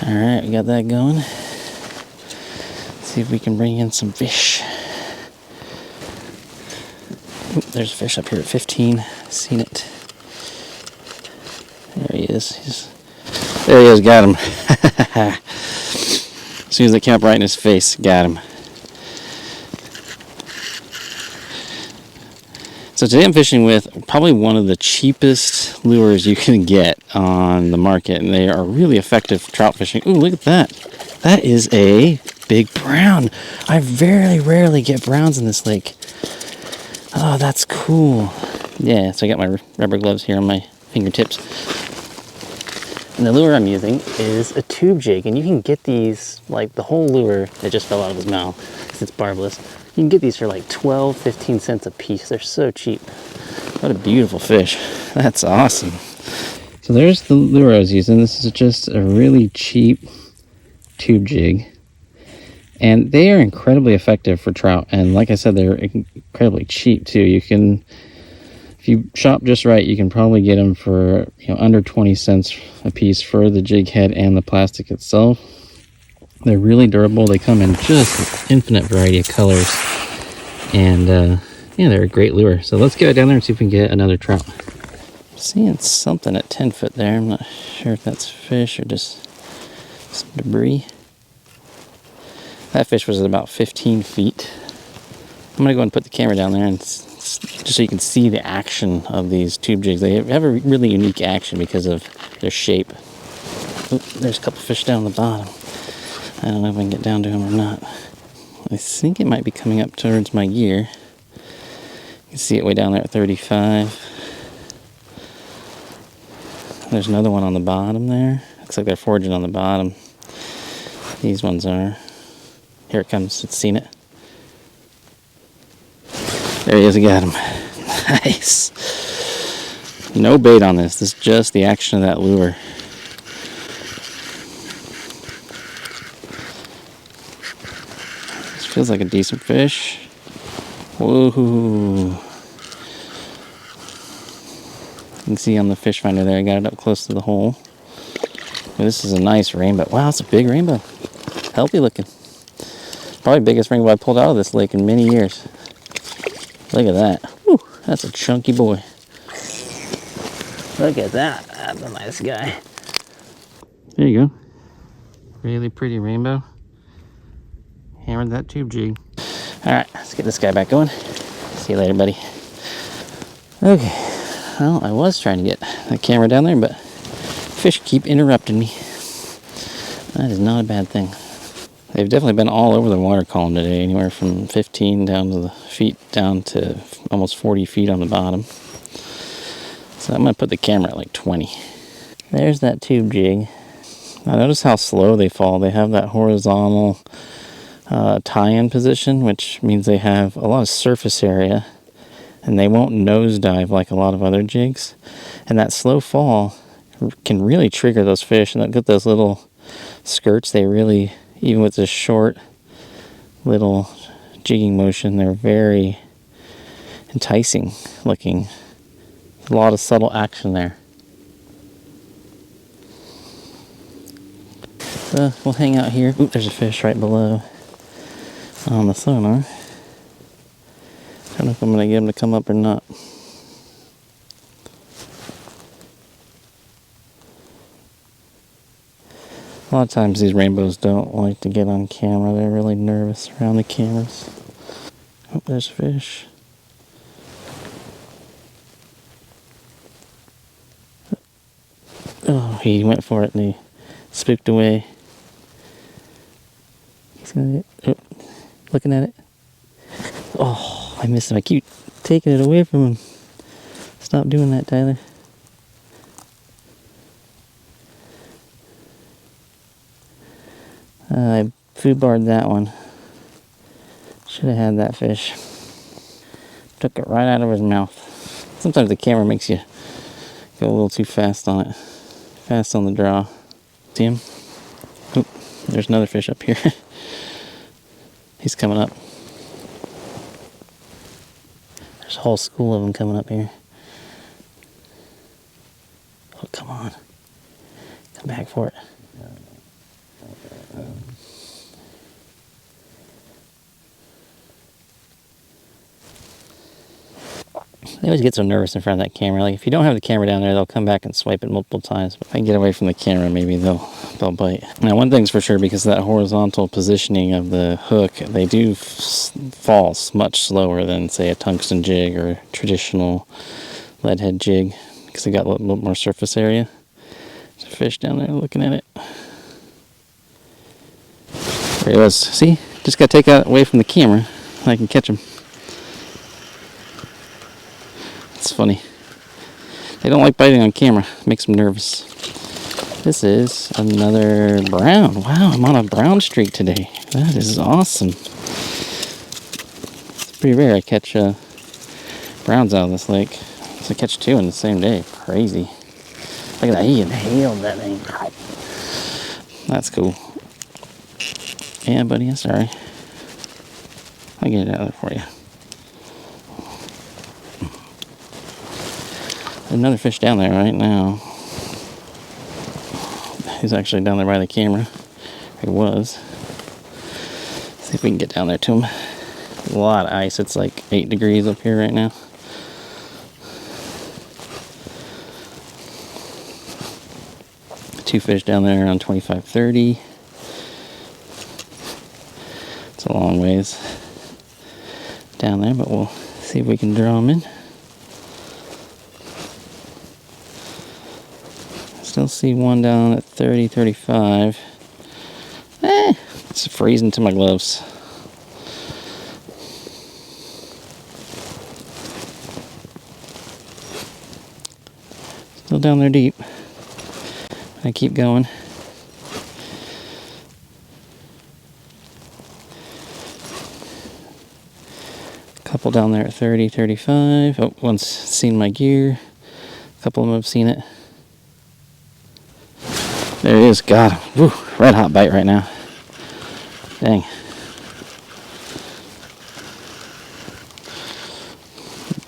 All right, we got that going. Let's see if we can bring in some fish. Oop, there's a fish up here at 15. Seen it. There he is. There he is. Got him. As soon as I came up right in his face, got him. So today I'm fishing with probably one of the cheapest lures you can get on the market, and they are really effective for trout fishing. Ooh, look at that. That is a big brown. I very rarely get browns in this lake. Oh, that's cool. Yeah, so I got my rubber gloves here on my fingertips. And the lure I'm using is a tube jig, and you can get these, like the whole lure that just fell out of his mouth, because it's barbless. You can get these for like 12, 15 cents a piece. They're so cheap. What a beautiful fish. That's awesome. So there's the lure I was using. This is just a really cheap tube jig. And they are incredibly effective for trout. And like I said, they're incredibly cheap too. You can, if you shop just right, you can probably get them for under 20 cents a piece for the jig head and the plastic itself. They're really durable. They come in just an infinite variety of colors. And yeah, they're a great lure. So let's get down there and see if we can get another trout. I'm seeing something at 10 foot there. I'm not sure if that's fish or just some debris. That fish was at about 15 feet. I'm going to go and put the camera down there and just so you can see the action of these tube jigs. They have a really unique action because of their shape. Oop, there's a couple fish down the bottom. I don't know if I can get down to them or not. I think it might be coming up towards my gear. You can see it way down there at 35. There's another one on the bottom there. Looks like they're foraging on the bottom. These ones are. Here it comes. It's seen it. There he is. I got him. Nice. No bait on this. This is just the action of that lure. This feels like a decent fish. Whoa. You can see on the fish finder there, I got it up close to the hole. This is a nice rainbow. Wow, it's a big rainbow. Healthy looking. Probably the biggest rainbow I pulled out of this lake in many years. Look at that. Whew, that's a chunky boy. Look at that. That's a nice guy. There you go. Really pretty rainbow. Hammered that tube jig. Alright, let's get this guy back going. See you later, buddy. Okay. Well, I was trying to get the camera down there, but fish keep interrupting me. That is not a bad thing. They've definitely been all over the water column today, anywhere from 15 down to the feet down to almost 40 feet on the bottom. So I'm going to put the camera at like 20. There's that tube jig. Now notice how slow they fall. They have that horizontal tie-in position, which means they have a lot of surface area, and they won't nosedive like a lot of other jigs. And that slow fall can really trigger those fish, and get those little skirts. They really, even with this short little jigging motion, they're very enticing looking. A lot of subtle action there. So we'll hang out here. Oop, there's a fish right below on the sonar. Don't know if I'm going to get him to come up or not. A lot of times these rainbows don't like to get on camera. They're really nervous around the cameras. Oh, there's a fish. Oh, he went for it and he spooked away. He's gonna, oh, looking at it. Oh, I missed him. I keep taking it away from him. Stop doing that, Tyler. I food barred that one. Should have had that fish. Took it right out of his mouth. Sometimes the camera makes you go a little too fast on it. Fast on the draw. See him? Oop, there's another fish up here. He's coming up. There's a whole school of them coming up here. Oh, come on. Come back for it. They always get so nervous in front of that camera. Like if you don't have the camera down there, they'll come back and swipe it multiple times. But if I can get away from the camera, maybe they'll bite. Now, one thing's for sure, because of that horizontal positioning of the hook, they do fall much slower than, say, a tungsten jig or a traditional lead head jig, because they got a little more surface area. There's a fish down there looking at it. There he was. See? Just got to take it away from the camera. I can catch him. It's funny. They don't like biting on camera. It makes them nervous. This is another brown. Wow, I'm on a brown streak today. That is awesome. It's pretty rare I catch browns out of this lake. So I catch two in the same day. Crazy. Look at that. He inhaled that thing. That's cool. Yeah, buddy, I'm sorry. I'll get it out there for you. There's another fish down there right now. He's actually down there by the camera. He was. See if we can get down there to him. There's a lot of ice. It's like 8 degrees up here right now. Two fish down there around 25, 30. It's a long ways down there, but we'll see if we can draw them in. Still see one down at 30, 35. It's freezing to my gloves. Still down there deep. I keep going. Couple down there at 30, 35. Oh, one's seen my gear. A couple of them have seen it. There he is. Got him. Woo, red hot bite right now. Dang.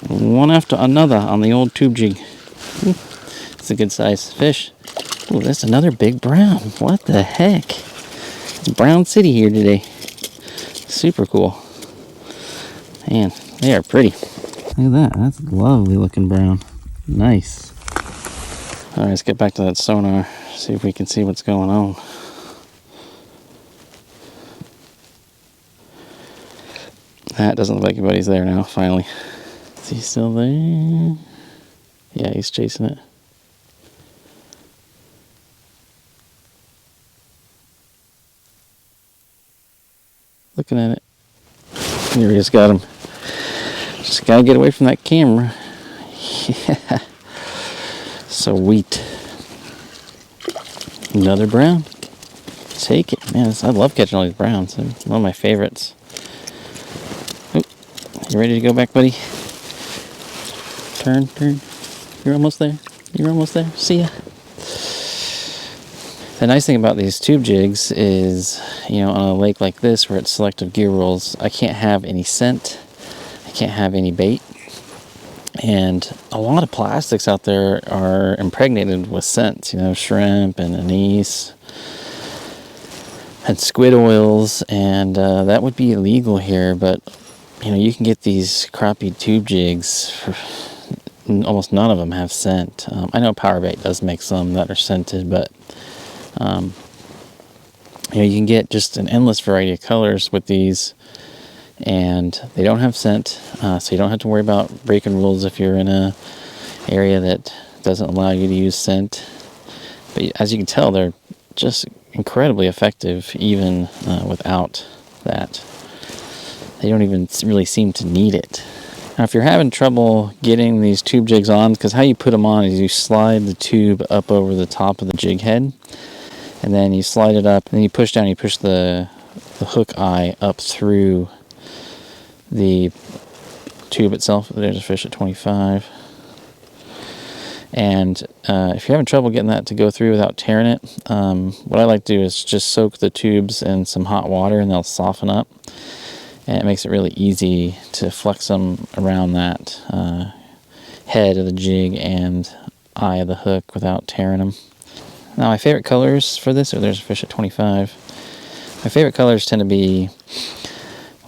One after another on the old tube jig. It's a good size fish. Oh, that's another big brown. What the heck? It's Brown City here today. Super cool. Man, they are pretty. Look at that. That's a lovely looking brown. Nice. Alright, let's get back to that sonar. See if we can see what's going on. That doesn't look like anybody's there now, finally. Is he still there? Yeah, he's chasing it. Looking at it. Here he is, got him. Just gotta get away from that camera. Yeah. Sweet. Another brown. Take it. Man, I love catching all these browns. They're one of my favorites. Oop. You ready to go back, buddy? Turn, turn. You're almost there. You're almost there. See ya. The nice thing about these tube jigs is, you know, on a lake like this where it's selective gear rules, I can't have any scent. I can't have any bait. And a lot of plastics out there are impregnated with scents, you know, shrimp and anise and squid oils, and that would be illegal here. But, you know, you can get these crappie tube jigs, almost none of them have scent. I know Power Bait does make some that are scented, but, you know, you can get just an endless variety of colors with these. And they don't have scent, so you don't have to worry about breaking rules if you're in a area that doesn't allow you to use scent. But as you can tell, they're just incredibly effective even without that. They don't even really seem to need it. Now, if you're having trouble getting these tube jigs on, because how you put them on is you slide the tube up over the top of the jig head, and then you slide it up, and then you push down, you push the hook eye up through the tube itself. There's a fish at 25. And if you're having trouble getting that to go through without tearing it, what I like to do is just soak the tubes in some hot water and they'll soften up. And it makes it really easy to flex them around that head of the jig and eye of the hook without tearing them. Now my favorite colors for this, there's a fish at 25. My favorite colors tend to be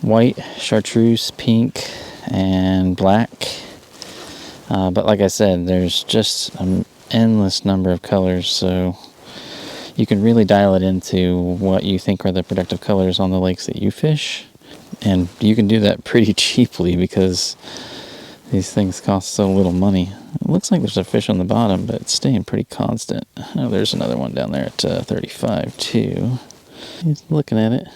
white, chartreuse, pink, and black. But like I said, there's just an endless number of colors, so you can really dial it into what you think are the productive colors on the lakes that you fish. And you can do that pretty cheaply because these things cost so little money. It looks like there's a fish on the bottom, but it's staying pretty constant. Oh, there's another one down there at 35 too. He's looking at it.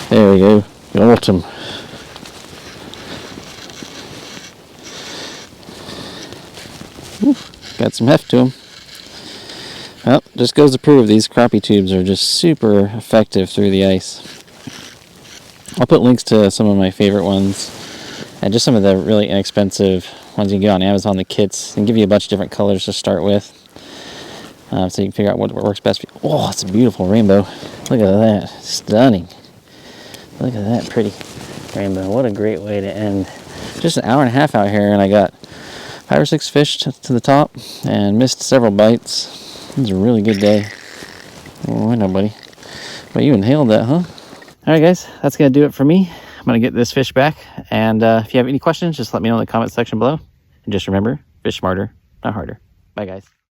There we go. Got him. Got some heft to him. Well, just goes to prove these crappie tubes are just super effective through the ice. I'll put links to some of my favorite ones and just some of the really inexpensive ones you can get on Amazon, the kits, and give you a bunch of different colors to start with. So you can figure out what works best for you. Oh, it's a beautiful rainbow. Look at that. Stunning. Look at that pretty rainbow. What a great way to end just an hour and a half out here, and I got 5 or 6 fish to the top and missed several bites. It was a really good day. Oh, I know, buddy. But you inhaled that, huh? All right, guys, that's going to do it for me. I'm going to get this fish back. And if you have any questions, just let me know in the comment section below. And just remember, fish smarter, not harder. Bye, guys.